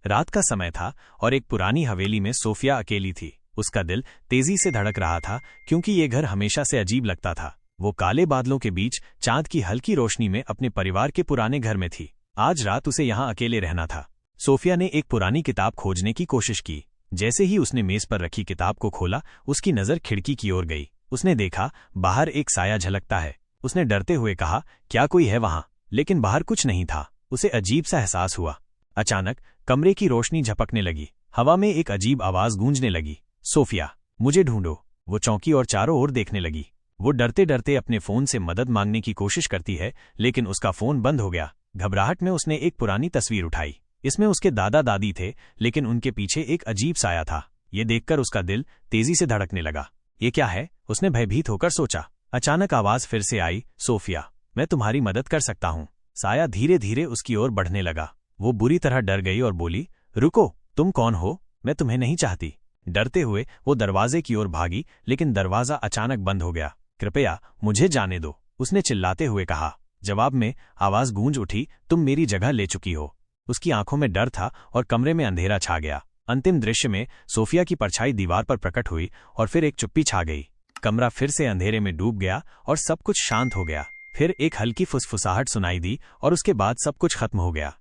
रात का समय था और एक पुरानी हवेली में सोफिया अकेली थी। उसका दिल तेजी से धड़क रहा था क्योंकि ये घर हमेशा से अजीब लगता था। वो काले बादलों के बीच चांद की हल्की रोशनी में अपने परिवार के पुराने घर में थी। आज रात उसे यहाँ अकेले रहना था। सोफिया ने एक पुरानी किताब खोजने की कोशिश की। जैसे ही उसने मेज पर रखी किताब को खोला, उसकी नजर खिड़की की ओर गई। उसने देखा बाहर एक साया झलकता है। उसने डरते हुए कहा, क्या कोई है वहां? लेकिन बाहर कुछ नहीं था। उसे अजीब सा एहसास हुआ। अचानक कमरे की रोशनी झपकने लगी। हवा में एक अजीब आवाज गूंजने लगी, सोफिया, मुझे ढूंढो। वो चौंकी और चारों ओर देखने लगी। वो डरते डरते अपने फोन से मदद मांगने की कोशिश करती है, लेकिन उसका फोन बंद हो गया। घबराहट में उसने एक पुरानी तस्वीर उठाई। इसमें उसके दादा दादी थे, लेकिन उनके पीछे एक अजीब साया था। ये देखकर उसका दिल तेजी से धड़कने लगा। ये क्या है? उसने भयभीत होकर सोचा। अचानक आवाज फिर से आई, सोफिया, मैं तुम्हारी मदद कर सकता हूँ। साया धीरे धीरे उसकी ओर बढ़ने लगा। वो बुरी तरह डर गई और बोली, रुको, तुम कौन हो? मैं तुम्हें नहीं चाहती। डरते हुए वो दरवाजे की ओर भागी, लेकिन दरवाजा अचानक बंद हो गया। कृपया मुझे जाने दो, उसने चिल्लाते हुए कहा। जवाब में आवाज गूंज उठी, तुम मेरी जगह ले चुकी हो। उसकी आंखों में डर था और कमरे में अंधेरा छा गया। अंतिम दृश्य में सोफिया की परछाई दीवार पर प्रकट हुई और फिर एक चुप्पी छा गई। कमरा फिर से अंधेरे में डूब गया और सब कुछ शांत हो गया। फिर एक हल्की फुसफुसाहट सुनाई दी और उसके बाद सब कुछ खत्म हो गया।